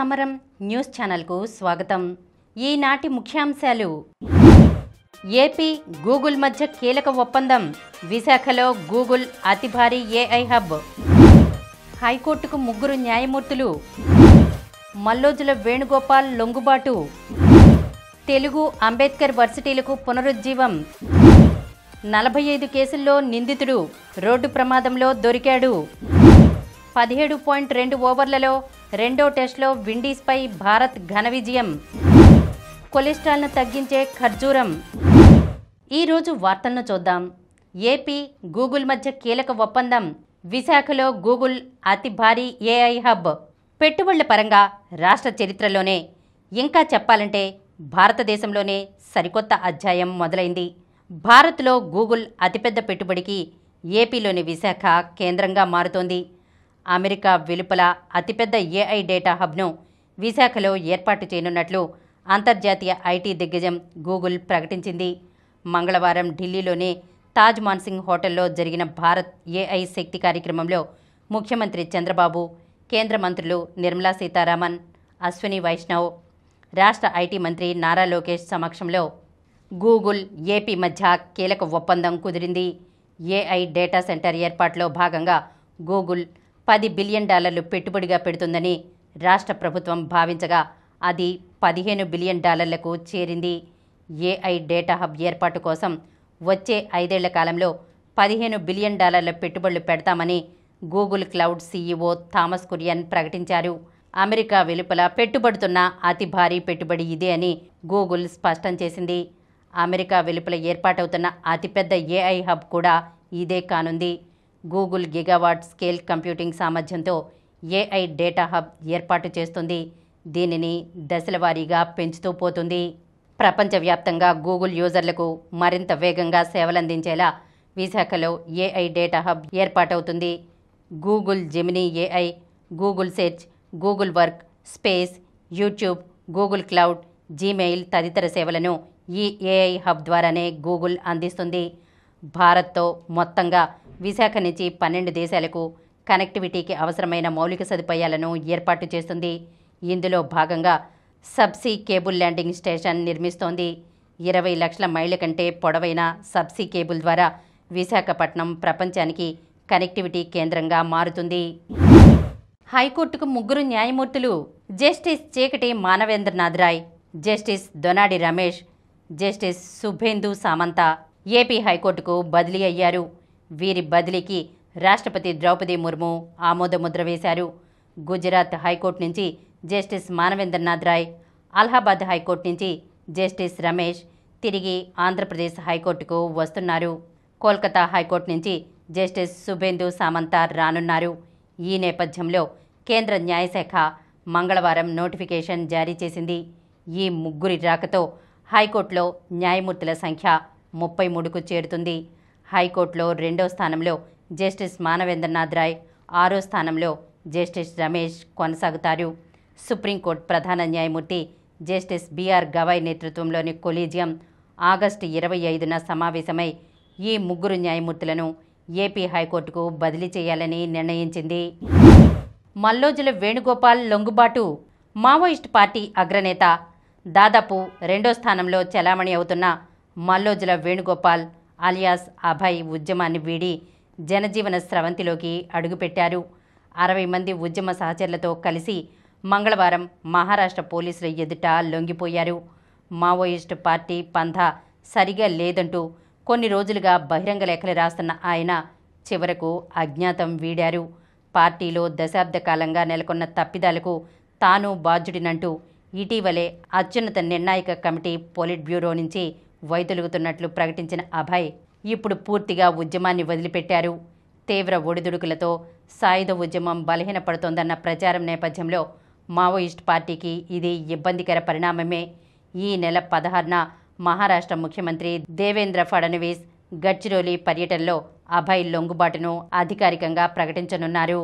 సమరం న్యూస్ ఛానల్కు స్వాగతం. ఈనాటి ముఖ్యాంశాలు: ఏపీ గూగుల్ మధ్య కీలక ఒప్పందం, విశాఖలో గూగుల్ అతి భారీ ఏఐ హబ్, హైకోర్టుకు 3 న్యాయమూర్తులు, మల్లోజుల వేణుగోపాల్ లొంగుబాటు, తెలుగు అంబేద్కర్ వర్సిటీలకు పునరుజ్జీవం, 45 కేసుల్లో నిందితుడు రోడ్డు ప్రమాదంలో దొరికాడు, 17.2 ఓవర్లలో రెండో టెస్ట్లో విండీస్పై భారత్ ఘన విజయం, కొలెస్ట్రాల్ను తగ్గించే ఖర్జూరం. ఈరోజు వార్తలను చూద్దాం. ఏపీ గూగుల్ మధ్య కీలక ఒప్పందం, విశాఖలో గూగుల్ అతి భారీ ఏఐ హబ్. పెట్టుబడుల పరంగా రాష్ట్ర చరిత్రలోనే, ఇంకా చెప్పాలంటే భారతదేశంలోనే సరికొత్త అధ్యాయం మొదలైంది. భారత్లో గూగుల్ అతిపెద్ద పెట్టుబడికి ఏపీలోని విశాఖ కేంద్రంగా మారుతోంది. అమెరికా వెలుపల అతిపెద్ద ఏఐ డేటా హబ్ను విశాఖలో ఏర్పాటు చేయనున్నట్లు అంతర్జాతీయ ఐటీ దిగ్గజం గూగుల్ ప్రకటించింది. మంగళవారం ఢిల్లీలోని తాజ్ మాన్సింగ్ హోటల్లో జరిగిన భారత్ ఏఐ శక్తి కార్యక్రమంలో ముఖ్యమంత్రి చంద్రబాబు, కేంద్ర మంత్రులు నిర్మలా సీతారామన్, అశ్విని వైష్ణవ్, రాష్ట్ర ఐటీ మంత్రి నారా లోకేష్ సమక్షంలో గూగుల్ ఏపీ మధ్య కీలక ఒప్పందం కుదిరింది. ఏఐ డేటా సెంటర్ ఏర్పాటులో భాగంగా గూగుల్ $10 బిలియన్ పెట్టుబడిగా పెడుతుందని రాష్ట్ర ప్రభుత్వం భావించగా అది $15 బిలియన్ చేరింది. ఏఐ డేటా హబ్ ఏర్పాటు కోసం వచ్చే 5 ఏళ్ల కాలంలో $15 బిలియన్ పెట్టుబడులు పెడతామని Google cloud CEO Thomas Kurian ప్రకటించారు. అమెరికా వెలుపల పెట్టుబడుతున్న అతి భారీ పెట్టుబడి ఇదే అని గూగుల్ స్పష్టం చేసింది. అమెరికా వెలుపల ఏర్పాటవుతున్న అతిపెద్ద ఏఐ హబ్ కూడా ఇదే కానుంది. గూగుల్ గిగావాట్ స్కేల్ కంప్యూటింగ్ సామర్థ్యంతో ఏఐ డేటా హబ్ ఏర్పాటు చేస్తుంది. దీనిని దశలవారీగా పెంచుతూ పోతుంది. ప్రపంచవ్యాప్తంగా గూగుల్ యూజర్లకు మరింత వేగంగా సేవలందించేలా విశాఖలో ఏఐ డేటా హబ్ ఏర్పాటవుతుంది. Google Gemini AI, Google search, Google workspace, YouTube, Google cloud, Gmail తదితర సేవలను ఈ ఏఐ హబ్ ద్వారానే గూగుల్ అందిస్తుంది. భారత్తో మొత్తంగా విశాఖ నుంచి 12 దేశాలకు కనెక్టివిటీకి అవసరమైన మౌలిక సదుపాయాలను ఏర్పాటు చేస్తుంది. ఇందులో భాగంగా సబ్సీ కేబుల్ ల్యాండింగ్ స్టేషన్ నిర్మిస్తోంది. 20 లక్షల మైళ్ళ కంటే పొడవైన సబ్సీ కేబుల్ ద్వారా విశాఖపట్నం ప్రపంచానికి కనెక్టివిటీ కేంద్రంగా మారుతుంది. హైకోర్టుకు 3 న్యాయమూర్తులు: justice Cheekati Manavendranath Roy, justice Donadi Ramesh, justice Subhendu Samanta AP హైకోర్టుకు బదిలీ అయ్యారు. వీరి బదిలీకి రాష్ట్రపతి ద్రౌపది ముర్ము ఆమోదముద్ర వేశారు. గుజరాత్ హైకోర్టు నుంచి జస్టిస్ మానవేంద్రనాథ్ రాయ్, అలహాబాద్ హైకోర్టు నుంచి జస్టిస్ రమేష్ తిరిగి ఆంధ్రప్రదేశ్ హైకోర్టుకు వస్తున్నారు. కోల్కతా హైకోర్టు నుంచి జస్టిస్ శుభేందు సామంత రానున్నారు. ఈ నేపథ్యంలో కేంద్ర న్యాయశాఖ మంగళవారం నోటిఫికేషన్ జారీ చేసింది. ఈ 3 రాకతో హైకోర్టులో న్యాయమూర్తుల సంఖ్య 33కు చేరుతుంది. హైకోర్టులో 2వ స్థానంలో జస్టిస్ మానవేంద్రనాథ్ రాయ్, 6వ స్థానంలో జస్టిస్ రమేష్ కొనసాగుతారు. సుప్రీంకోర్టు ప్రధాన న్యాయమూర్తి జస్టిస్ బిఆర్ గవాయ్ నేతృత్వంలోని కొలీజియం ఆగస్టు 25న సమావేశమై ఈ 3 న్యాయమూర్తులను ఏపీ హైకోర్టుకు బదిలీ చేయాలని నిర్ణయించింది. మల్లోజుల వేణుగోపాల్ లొంగుబాటు, మావోయిస్టు పార్టీ అగ్రనేత, దాదాపు 2వ స్థానంలో చెలామణి అవుతున్న మల్లోజుల వేణుగోపాల్ అలియాస్ అభయ్ ఉద్యమాన్ని వీడి జనజీవన స్రవంతిలోకి అడుగుపెట్టారు. 60 మంది ఉద్యమ సహచరులతో కలిసి మంగళవారం మహారాష్ట్ర పోలీసుల ఎదుట లొంగిపోయారు. మావోయిస్టు పార్టీ పంథా సరిగా లేదంటూ కొన్ని రోజులుగా బహిరంగ లేఖలు రాస్తున్న ఆయన చివరకు అజ్ఞాతం వీడారు. పార్టీలో దశాబ్ద కాలంగా నెలకొన్న తప్పిదాలకు తాను బాధ్యుడినంటూ ఇటీవలే అత్యున్నత నిర్ణాయక కమిటీ పొలిట్ బ్యూరో నుంచి వైదొలుగుతున్నట్లు ప్రకటించిన అభయ్ ఇప్పుడు పూర్తిగా ఉద్యమాన్ని వదిలిపెట్టారు. తీవ్ర ఒడిదుడుకులతో సాయుధ ఉద్యమం బలహీనపడుతోందన్న ప్రచారం నేపథ్యంలో మావోయిస్ట్ పార్టీకి ఇది ఇబ్బందికర పరిణామమే. ఈ నెల 16న మహారాష్ట్ర ముఖ్యమంత్రి దేవేంద్ర ఫడ్నవీస్ గడ్చిరోలి పర్యటనలో అభయ్ లొంగుబాటును అధికారికంగా ప్రకటించనున్నారు.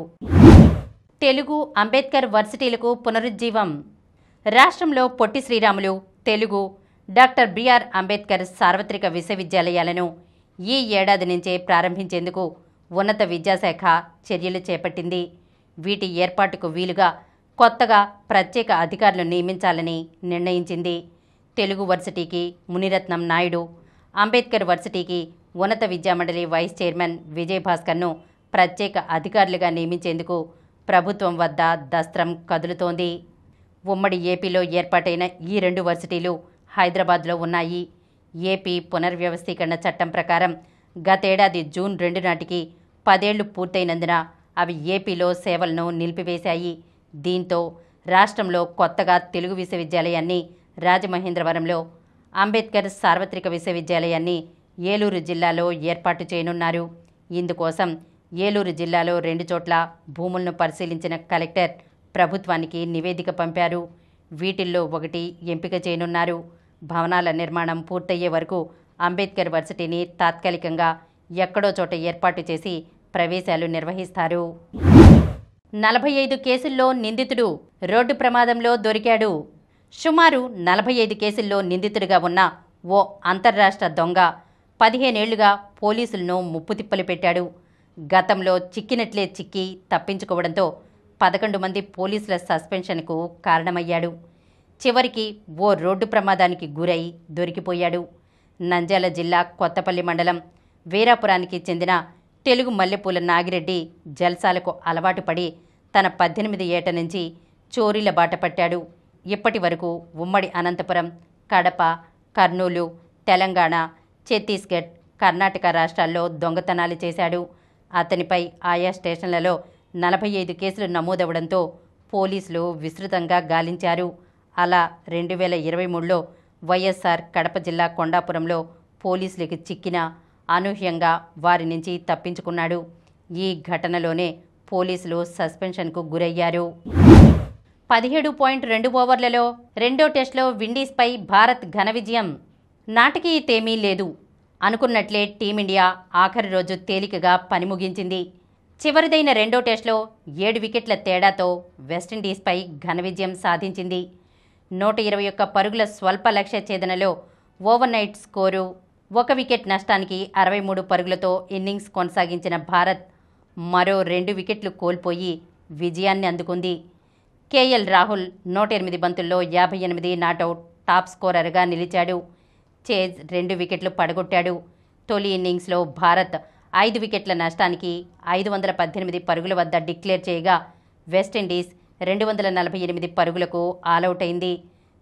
తెలుగు అంబేద్కర్ వర్సిటీలకు పునరుజ్జీవం. రాష్ట్రంలో పొట్టి శ్రీరాములు తెలుగు డాక్టర్ బిఆర్ అంబేద్కర్ సార్వత్రిక విశ్వవిద్యాలయాలను ఈ ఏడాది నుంచే ప్రారంభించేందుకు ఉన్నత విద్యాశాఖ చర్యలు చేపట్టింది. వీటి ఏర్పాటుకు వీలుగా కొత్తగా ప్రత్యేక అధికారులు నియమించాలని నిర్ణయించింది. తెలుగు వర్సిటీకి మునిరత్నం నాయుడు, అంబేద్కర్ వర్సిటీకి ఉన్నత విద్యామండలి వైస్ చైర్మన్ విజయభాస్కర్ను ప్రత్యేక అధికారులుగా నియమించేందుకు ప్రభుత్వం వద్ద దస్త్రం కదులుతోంది. ఉమ్మడి ఏపీలో ఏర్పాటైన ఈ 2 వర్సిటీలు హైదరాబాద్లో ఉన్నాయి. ఏపీ పునర్వ్యవస్థీకరణ చట్టం ప్రకారం గతేడాది జూన్ 2 నాటికి 10 ఏళ్లు పూర్తయినందున అవి ఏపీలో సేవలను నిలిపివేశాయి. దీంతో రాష్ట్రంలో కొత్తగా తెలుగు విశ్వవిద్యాలయాన్ని రాజమహేంద్రవరంలో, అంబేద్కర్ సార్వత్రిక విశ్వవిద్యాలయాన్ని ఏలూరు జిల్లాలో ఏర్పాటు చేయనున్నారు. ఇందుకోసం ఏలూరు జిల్లాలో 2 చోట్ల భూములను పరిశీలించిన కలెక్టర్ ప్రభుత్వానికి నివేదిక పంపారు. వీటిల్లో ఒకటి ఎంపిక చేయనున్నారు. భవనాల నిర్మాణం పూర్తయ్యే వరకు అంబేద్కర్ వర్సిటీని తాత్కాలికంగా ఎక్కడో చోట ఏర్పాటు చేసి ప్రవేశాలు నిర్వహిస్తారు. 45 కేసుల్లో నిందితుడు రోడ్డు ప్రమాదంలో దొరికాడు. సుమారు 45 కేసుల్లో నిందితుడిగా ఉన్న ఓ అంతర్రాష్ట్ర దొంగ 15 ఏళ్లుగా పోలీసులను ముప్పుతిప్పలు పెట్టాడు. గతంలో చిక్కినట్లే చిక్కి తప్పించుకోవడంతో 11 మంది పోలీసుల సస్పెన్షన్కు కారణమయ్యాడు. చివరికి ఓ రోడ్డు ప్రమాదానికి గురై దొరికిపోయాడు. నంద్యాల జిల్లా కొత్తపల్లి మండలం వీరాపురానికి చెందిన తెలుగు మల్లెపూల నాగిరెడ్డి జల్సాలకు అలవాటు పడి తన 18 ఏట నుంచి చోరీల బాట పట్టాడు. ఇప్పటి వరకు ఉమ్మడి అనంతపురం, కడప, కర్నూలు, తెలంగాణ, ఛత్తీస్గఢ్, కర్ణాటక రాష్ట్రాల్లో దొంగతనాలు చేశాడు. అతనిపై ఆయా స్టేషన్లలో 45 కేసులు నమోదవడంతో పోలీసులు విస్తృతంగా గాలించారు. అలా 2023లో వైఎస్ఆర్ కడప జిల్లా కొండాపురంలో పోలీసులకు చిక్కిన అనూహ్యంగా వారి నుంచి తప్పించుకున్నాడు. ఈ ఘటనలోనే పోలీసులు సస్పెన్షన్కు గురయ్యారు. 17.2 ఓవర్లలో రెండో టెస్టులో విండీస్పై భారత్ ఘన విజయం. నాటకీయతేమీ లేదు. అనుకున్నట్లే టీమిండియా ఆఖరి రోజు తేలికగా పని ముగించింది. చివరిదైన రెండో టెస్టులో 7 వికెట్ల తేడాతో వెస్టిండీస్పై ఘన విజయం సాధించింది. 121 పరుగుల స్వల్ప లక్ష్య ఛేదనలో ఓవర్ నైట్ స్కోరు 1 వికెట్ నష్టానికి 63 పరుగులతో ఇన్నింగ్స్ కొనసాగించిన భారత్ మరో 2 వికెట్లు కోల్పోయి విజయాన్ని అందుకుంది. కేఎల్ రాహుల్ 108 బంతుల్లో 58 నాటౌట్ టాప్ స్కోరర్గా నిలిచాడు. చేజ్ 2 వికెట్లు పడగొట్టాడు. తొలి ఇన్నింగ్స్లో భారత్ 5 వికెట్ల నష్టానికి 518 పరుగుల వద్ద డిక్లేర్ చేయగా వెస్టిండీస్ 248 పరుగులకు ఆలౌట్ అయింది.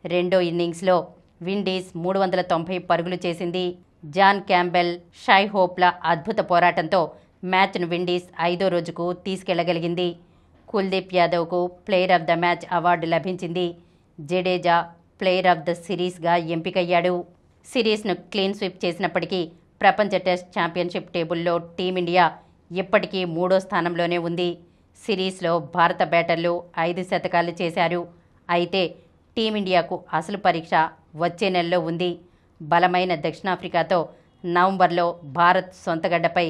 రెండో ఇన్నింగ్స్లో విండీస్ 390 పరుగులు చేసింది. జాన్ క్యాంబెల్, షై హోప్ల అద్భుత పోరాటంతో మ్యాచ్ను విండీస్ 5వ రోజుకు తీసుకెళ్లగలిగింది. కుల్దీప్ యాదవ్కు player of the match award లభించింది. జడేజా ప్లేయర్ ఆఫ్ ద సిరీస్గా ఎంపికయ్యాడు. సిరీస్ను క్లీన్ స్వీప్ చేసినప్పటికీ ప్రపంచ టెస్ట్ ఛాంపియన్షిప్ టేబుల్లో టీమిండియా ఇప్పటికీ 3వ స్థానంలోనే ఉంది. సిరీస్లో భారత బ్యాటర్లు 5 శతకాలు చేశారు. అయితే టీమిండియాకు అసలు పరీక్ష వచ్చే నెలలో ఉంది. బలమైన దక్షిణాఫ్రికాతో నవంబర్లో భారత్ సొంతగడ్డపై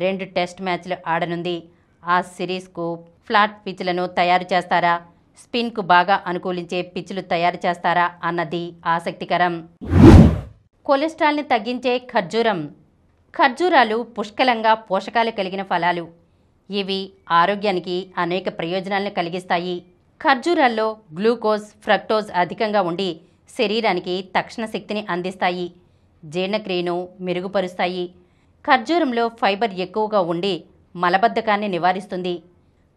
2 టెస్ట్ మ్యాచ్లు ఆడనుంది. ఆ సిరీస్కు ఫ్లాట్ పిచ్లను తయారు చేస్తారా, స్పిన్కు బాగా అనుకూలించే పిచ్లు తయారు చేస్తారా అన్నది ఆసక్తికరం. కొలెస్ట్రాల్ని తగ్గించే ఖర్జూరం. ఖర్జూరాలు పుష్కలంగా పోషకాలు కలిగిన ఫలాలు. ఇవి ఆరోగ్యానికి అనేక ప్రయోజనాలను కలిగిస్తాయి. ఖర్జూరాల్లో గ్లూకోజ్, ఫ్రక్టోజ్ అధికంగా ఉండి శరీరానికి తక్షణ శక్తిని అందిస్తాయి. జీర్ణక్రియను మెరుగుపరుస్తాయి. ఖర్జూరంలో ఫైబర్ ఎక్కువగా ఉండి మలబద్ధకాన్ని నివారిస్తుంది.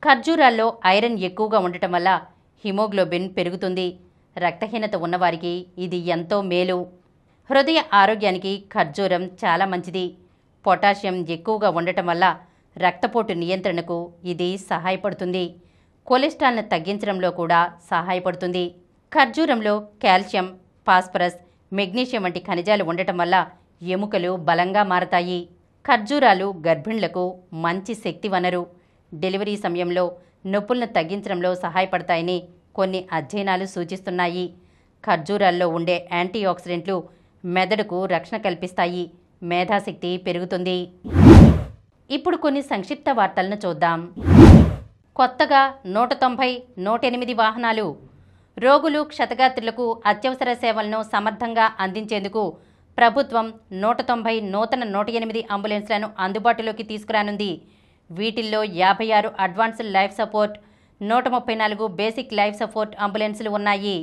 ఖర్జూరాల్లో ఐరన్ ఎక్కువగా ఉండటం వల్ల హిమోగ్లోబిన్ పెరుగుతుంది. రక్తహీనత ఉన్నవారికి ఇది ఎంతో మేలు. హృదయ ఆరోగ్యానికి ఖర్జూరం చాలా మంచిది. పొటాషియం ఎక్కువగా ఉండటం వల్ల రక్తపోటు నియంత్రణకు ఇది సహాయపడుతుంది. కొలెస్ట్రాల్ను తగ్గించడంలో కూడా సహాయపడుతుంది. ఖర్జూరంలో కాల్షియం, ఫాస్ఫరస్, మెగ్నీషియం వంటి ఖనిజాలు ఉండటం వల్ల ఎముకలు బలంగా మారతాయి. ఖర్జూరాలు గర్భిణులకు మంచి శక్తి వనరు. డెలివరీ సమయంలో నొప్పులను తగ్గించడంలో సహాయపడతాయని కొన్ని అధ్యయనాలు సూచిస్తున్నాయి. ఖర్జూరాల్లో ఉండే యాంటీఆక్సిడెంట్లు మెదడుకు రక్షణ కల్పిస్తాయి. మేధాశక్తి పెరుగుతుంది. ఇప్పుడు కొన్ని సంక్షిప్త వార్తలను చూద్దాం. కొత్తగా 190, 108 వాహనాలు. రోగులు, క్షతగాత్రులకు అత్యవసర సేవలను సమర్థంగా అందించేందుకు ప్రభుత్వం 190 నూతన 108 అంబులెన్స్లను అందుబాటులోకి తీసుకురానుంది. వీటిల్లో 56 advanced life support, 134 basic life support అంబులెన్సులు ఉన్నాయి.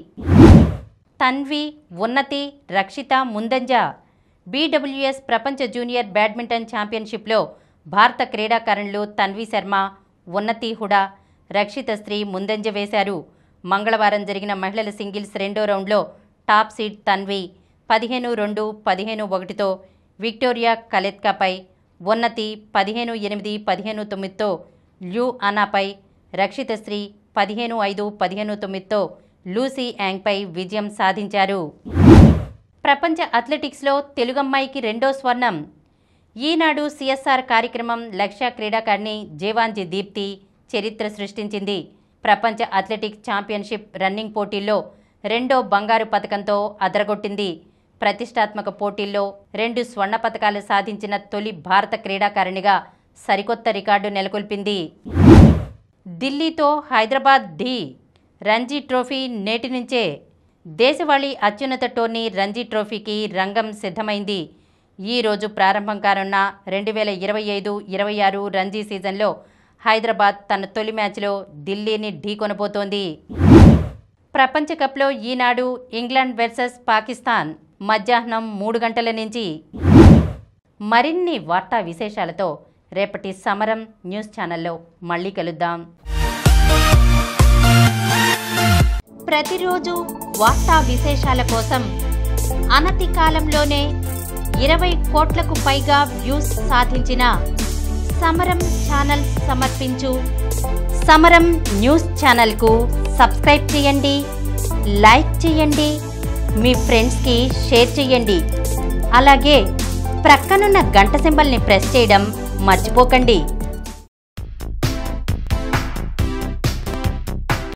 తన్వి, ఉన్నతి, రక్షిత ముందంజ. BWS ప్రపంచ జూనియర్ బ్యాడ్మింటన్ ఛాంపియన్షిప్లో భారత క్రీడాకారులు తన్వి శర్మ, ఉన్నతి హుడా, రక్షిత శ్రీ ముందంజ వేశారు. మంగళవారం జరిగిన మహిళల సింగిల్స్ రెండో రౌండ్లో టాప్ సీడ్ తన్వి 15-2, 15-1తో విక్టోరియా కలెత్కాపై, ఉన్నతి 15-8, 15-9తో ల్యూ అనాపై, రక్షిత శ్రీ 15-5, 15-9తో లూసీ యాంగ్పై విజయం సాధించారు. ప్రపంచ అథ్లెటిక్స్లో తెలుగమ్మాయికి రెండో స్వర్ణం. ఈనాడు CSR కార్యక్రమం లక్ష్య క్రీడాకారిణి జేవాంజి దీప్తి చరిత్ర సృష్టించింది. ప్రపంచ అథ్లెటిక్స్ ఛాంపియన్షిప్ రన్నింగ్ పోటీల్లో రెండో బంగారు పతకంతో అదరగొట్టింది. ప్రతిష్టాత్మక పోటీల్లో 2 స్వర్ణ పతకాలు సాధించిన తొలి భారత క్రీడాకారిణిగా సరికొత్త రికార్డు నెలకొల్పింది. ఢిల్లీతో హైదరాబాద్ ఢీ. రంజీ ట్రోఫీ నేటి నుంచే. దేశవాళీ అత్యున్నత టోర్నీ రంజీ ట్రోఫీకి రంగం సిద్ధమైంది. ఈ రోజు ప్రారంభం కానున్న 2025-26 రంజీ సీజన్లో హైదరాబాద్ తన తొలి మ్యాచ్లో ఢిల్లీని ఢీకొనబోతోంది. ప్రపంచ కప్లో ఈనాడు ఇంగ్లాండ్ వర్సెస్ పాకిస్తాన్ మధ్యాహ్నం 3 గంటల నుంచి. మరిన్ని వార్తా విశేషాలతో రేపటి సమరం న్యూస్ ఛానల్లో మళ్ళీ కలుద్దాం. ప్రతిరోజు వార్తా విశేషాల కోసం అనతి కాలంలోనే 20 కోట్లకు పైగా వ్యూస్ సాధించిన సమరం ఛానల్ సమర్పించు సమరం న్యూస్ ఛానల్కు సబ్స్క్రైబ్ చేయండి, లైక్ చేయండి, మీ ఫ్రెండ్స్కి షేర్ చేయండి. అలాగే ప్రక్కనున్న గంట సింబల్ని ప్రెస్ చేయడం మర్చిపోకండి.